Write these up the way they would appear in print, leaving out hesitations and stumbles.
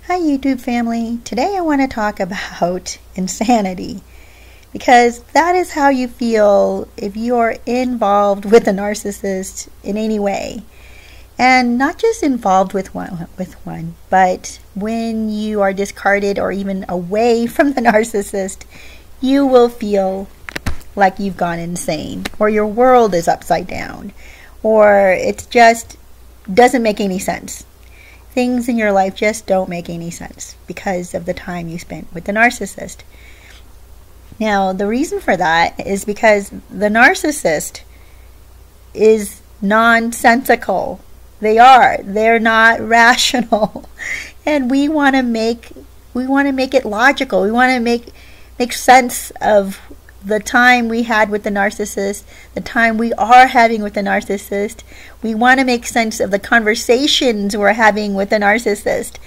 Hi YouTube family. Today I want to talk about insanity because that is how you feel if you're involved with a narcissist in any way. And not just involved with one, but when you are discarded or even away from the narcissist, you will feel like you've gone insane or your world is upside down or it just doesn't make any sense. Things in your life just don't make any sense because of the time you spent with the narcissist. Now, the reason for that is because the narcissist is nonsensical. They're not rational. And we want to make it logical. We want to make sense of the time we had with the narcissist, the time we are having with the narcissist. We want to make sense of the conversations we're having with the narcissist.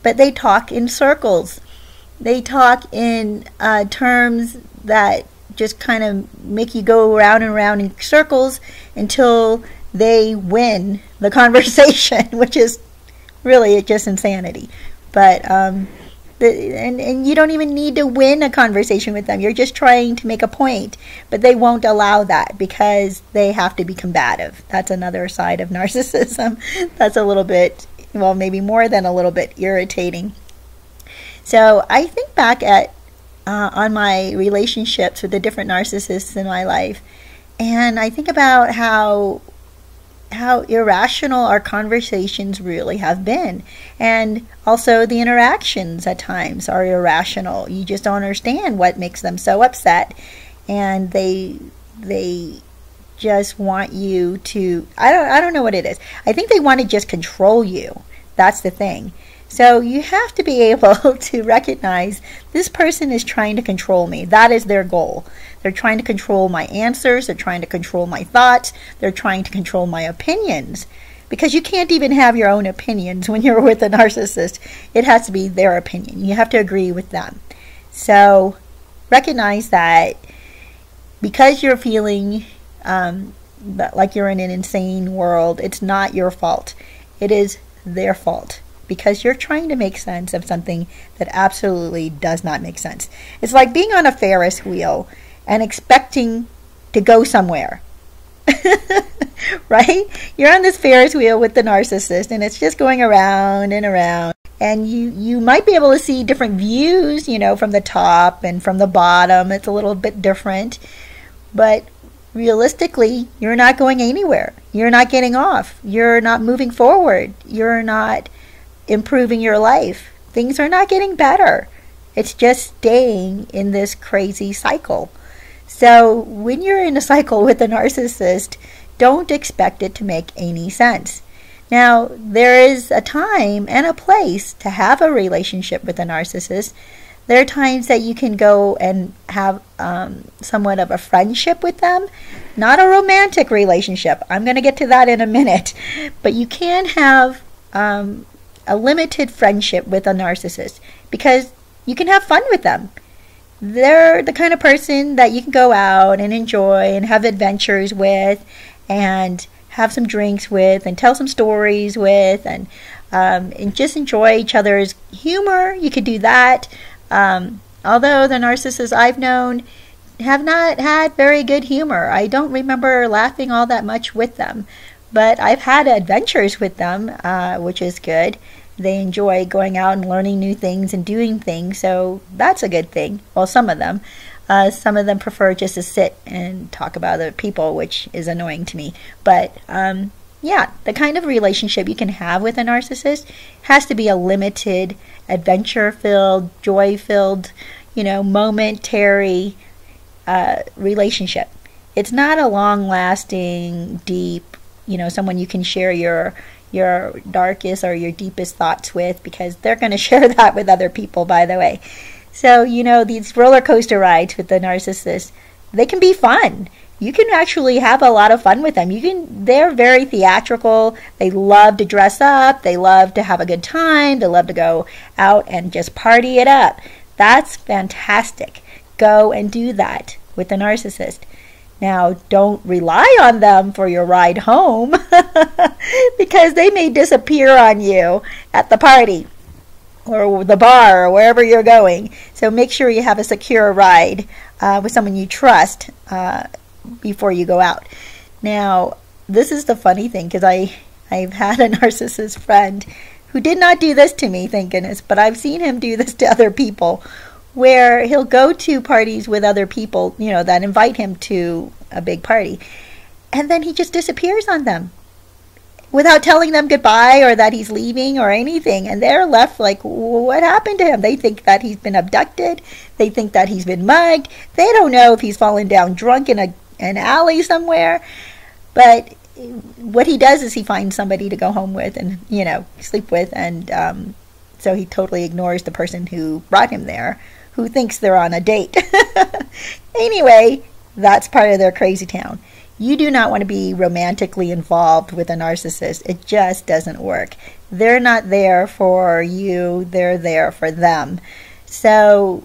But they talk in circles. They talk in terms that just kind of make you go around and around in circles until they win the conversation, which is really just insanity. But and you don't even need to win a conversation with them. You're just trying to make a point. But they won't allow that because they have to be combative. That's another side of narcissism. That's a little bit, well, maybe more than a little bit irritating. So I think back at on my relationships with the different narcissists in my life, and I think about how irrational our conversations really have been. And also the interactions at times are irrational. You just don't understand what makes them so upset. And they just want you to, I don't know what it is. I think they want to just control you. That's the thing. So you have to be able to recognize this person is trying to control me. That is their goal. They're trying to control my answers. They're trying to control my thoughts. They're trying to control my opinions. Because you can't even have your own opinions when you're with a narcissist. It has to be their opinion. You have to agree with them. So recognize that because you're feeling like you're in an insane world, it's not your fault. It is their fault. Because you're trying to make sense of something that absolutely does not make sense. It's like being on a Ferris wheel and expecting to go somewhere. Right? You're on this Ferris wheel with the narcissist and it's just going around and around. And you might be able to see different views, you know, from the top and from the bottom. It's a little bit different. But realistically, you're not going anywhere. You're not getting off. You're not moving forward. You're not improving your life. Things are not getting better. It's just staying in this crazy cycle. So when you're in a cycle with a narcissist, don't expect it to make any sense. Now, there is a time and a place to have a relationship with a narcissist. There are times that you can go and have somewhat of a friendship with them, not a romantic relationship. I'm going to get to that in a minute. But you can have a limited friendship with a narcissist because you can have fun with them. They're the kind of person that you can go out and enjoy and have adventures with and have some drinks with and tell some stories with and just enjoy each other's humor. You could do that. Although the narcissists I've known have not had very good humor. I don't remember laughing all that much with them. But I've had adventures with them, which is good. They enjoy going out and learning new things and doing things, so that's a good thing. Well, some of them. Some of them prefer just to sit and talk about other people, which is annoying to me. But, yeah, the kind of relationship you can have with a narcissist has to be a limited, adventure-filled, joy-filled, you know, momentary relationship. It's not a long-lasting, deep, you know, someone you can share your darkest or your deepest thoughts with, because they're going to share that with other people, by the way. So, you know, these roller coaster rides with the narcissist, they can be fun. You can actually have a lot of fun with them. They're very theatrical. They love to dress up. They love to have a good time. They love to go out and just party it up. That's fantastic. Go and do that with the narcissist. Now, don't rely on them for your ride home because they may disappear on you at the party. or the bar or wherever you're going. So make sure you have a secure ride with someone you trust before you go out. Now, this is the funny thing, because I've had a narcissist friend who did not do this to me, thank goodness, but I've seen him do this to other people, where he'll go to parties with other people, that invite him to a big party, and then he just disappears on them without telling them goodbye or that he's leaving or anything. And they're left like, what happened to him? They think that he's been abducted. They think that he's been mugged. They don't know if he's fallen down drunk in an alley somewhere. But what he does is he finds somebody to go home with and, sleep with. And so he totally ignores the person who brought him there, who thinks they're on a date. Anyway, that's part of their crazy town. You do not want to be romantically involved with a narcissist. It just doesn't work. They're not there for you. They're there for them. So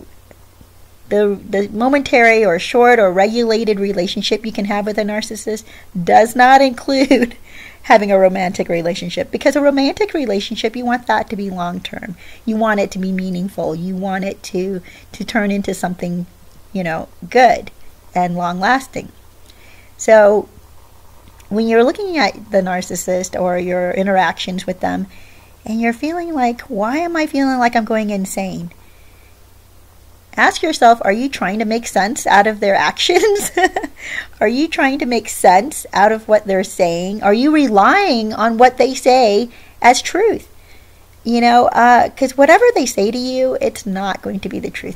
the momentary or short or regulated relationship you can have with a narcissist does not include having a romantic relationship, because a romantic relationship, you want that to be long term. You want it to be meaningful. You want it to turn into something, good and long lasting. So when you're looking at the narcissist or your interactions with them and you're feeling like, why am I feeling like I'm going insane? Ask yourself, are you trying to make sense out of their actions? Are you trying to make sense out of what they're saying? Are you relying on what they say as truth? Because whatever they say to you, it's not going to be the truth.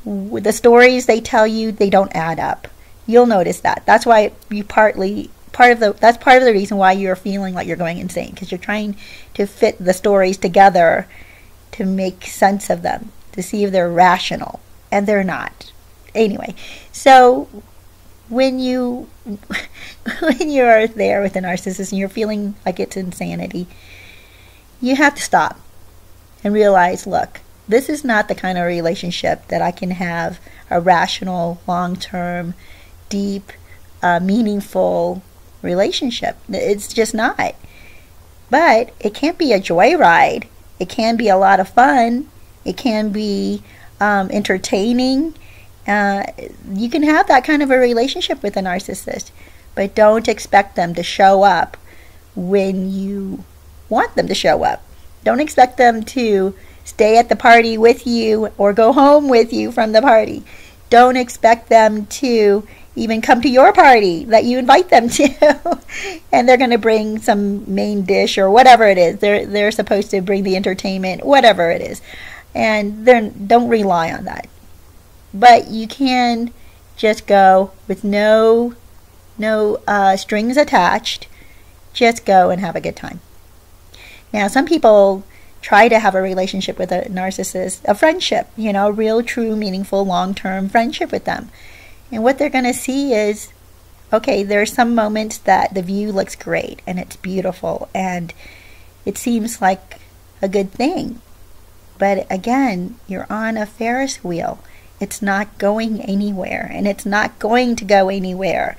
The stories they tell you, they don't add up. You'll notice that. That's why that's part of the reason why you're feeling like you're going insane, because you're trying to fit the stories together to make sense of them, to see if they're rational, and they're not. Anyway, so when you're there with a narcissist and you're feeling like it's insanity, you have to stop and realize, look, this is not the kind of relationship that I can have a rational, long-term, deep, meaningful relationship. It's just not. But it can't be a joyride. It can be a lot of fun. It can be entertaining. You can have that kind of a relationship with a narcissist, but don't expect them to show up when you want them to show up. Don't expect them to stay at the party with you or go home with you from the party. Don't expect them to even come to your party that you invite them to and they're going to bring some main dish or whatever it is. They're supposed to bring the entertainment, whatever it is. And don't rely on that. But you can just go with no strings attached. Just go and have a good time. Now, some people try to have a relationship with a narcissist, a friendship, real, true, meaningful, long-term friendship with them. And what they're going to see is, okay, there are some moments that the view looks great and it's beautiful and it seems like a good thing. But again, you're on a Ferris wheel. It's not going anywhere, and it's not going to go anywhere.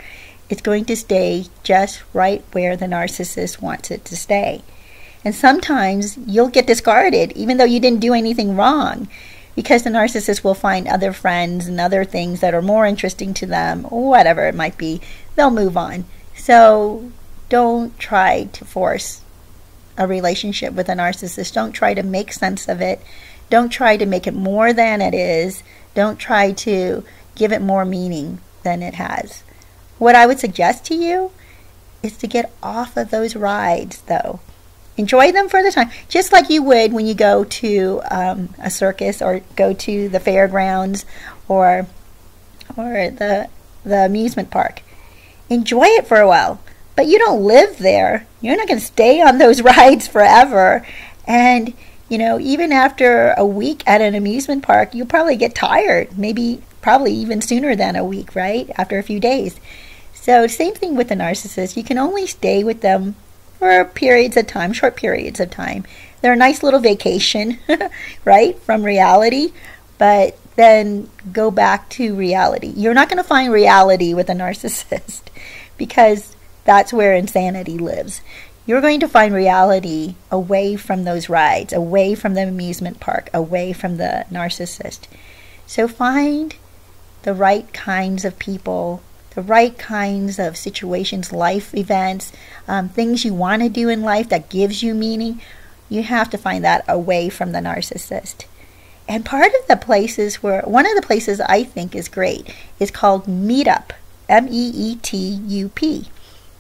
It's going to stay just right where the narcissist wants it to stay. And sometimes you'll get discarded even though you didn't do anything wrong, because the narcissist will find other friends and other things that are more interesting to them, whatever it might be. They'll move on. So don't try to force a relationship with a narcissist. Don't try to make sense of it. Don't try to make it more than it is. Don't try to give it more meaning than it has. What I would suggest to you is to get off of those rides, though. Enjoy them for the time, just like you would when you go to a circus or go to the fairgrounds or the amusement park. Enjoy it for a while, but you don't live there. You're not going to stay on those rides forever. And, even after a week at an amusement park, you'll probably get tired, probably even sooner than a week, right? After a few days. So same thing with the narcissist. You can only stay with them for periods of time, short periods of time. They're a nice little vacation, right, from reality, but then go back to reality. You're not going to find reality with a narcissist because that's where insanity lives. you're going to find reality away from those rides, away from the amusement park, away from the narcissist. So find the right kinds of people, the right kinds of situations, life events, things you want to do in life that gives you meaning. You have to find that away from the narcissist. And part of the places one of the places I think is great is called Meetup, Meetup.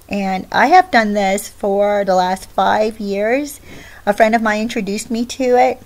And I have done this for the last 5 years. A friend of mine introduced me to it.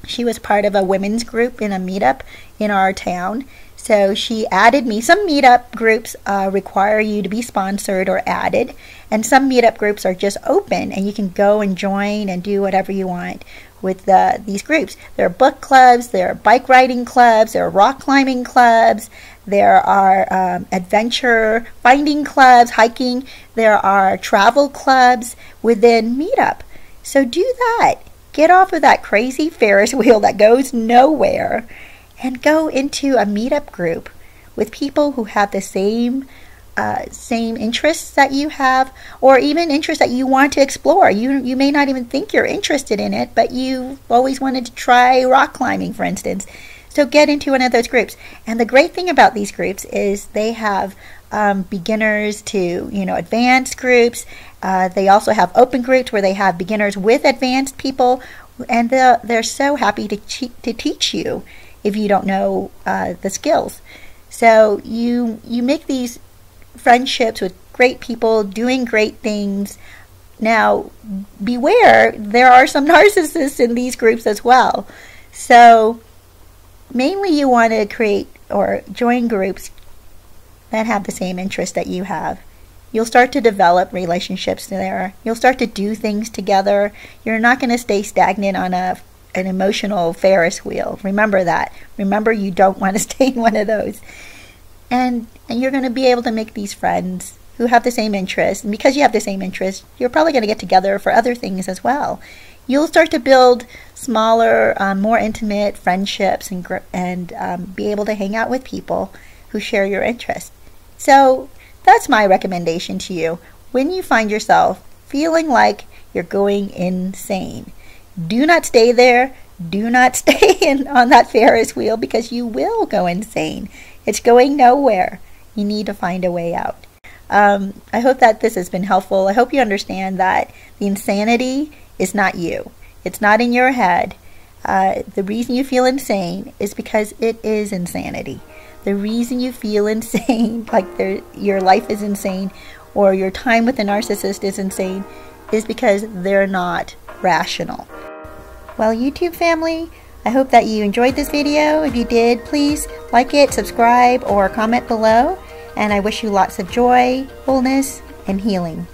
She was part of a women's group in a meetup in our town. So she added me. Some meetup groups require you to be sponsored or added. And some meetup groups are just open and you can go and join and do whatever you want with these groups. There are book clubs, there are bike riding clubs, there are rock climbing clubs, there are adventure finding clubs, hiking, there are travel clubs within Meetup. So do that. Get off of that crazy Ferris wheel that goes nowhere and go into a Meetup group with people who have the same interests that you have, or even interests that you want to explore. You may not even think you're interested in it, but you always wanted to try rock climbing, for instance. So get into one of those groups. And the great thing about these groups is they have beginners to advanced groups. They also have open groups where they have beginners with advanced people, and they're so happy to teach you if you don't know the skills. So you make these friendships with great people doing great things. Now, beware, there are some narcissists in these groups as well. So mainly you want to create or join groups that have the same interest that you have. You'll start to develop relationships there. You'll start to do things together. You're not going to stay stagnant on an emotional Ferris wheel. Remember that. Remember, you don't want to stay in one of those. And you're going to be able to make these friends who have the same interests. And because you have the same interests, you're probably going to get together for other things as well. You'll start to build smaller, more intimate friendships and be able to hang out with people who share your interests. So that's my recommendation to you. When you find yourself feeling like you're going insane, do not stay there. Do not stay on that Ferris wheel, because you will go insane. It's going nowhere. You need to find a way out. I hope that this has been helpful. I hope you understand that the insanity is not you. It's not in your head. The reason you feel insane is because it is insanity. The reason you feel insane, like your life is insane, or your time with a narcissist is insane, is because they're not rational. Well, YouTube family, I hope that you enjoyed this video. If you did, please like it, subscribe, or comment below. And I wish you lots of joy, wholeness, and healing.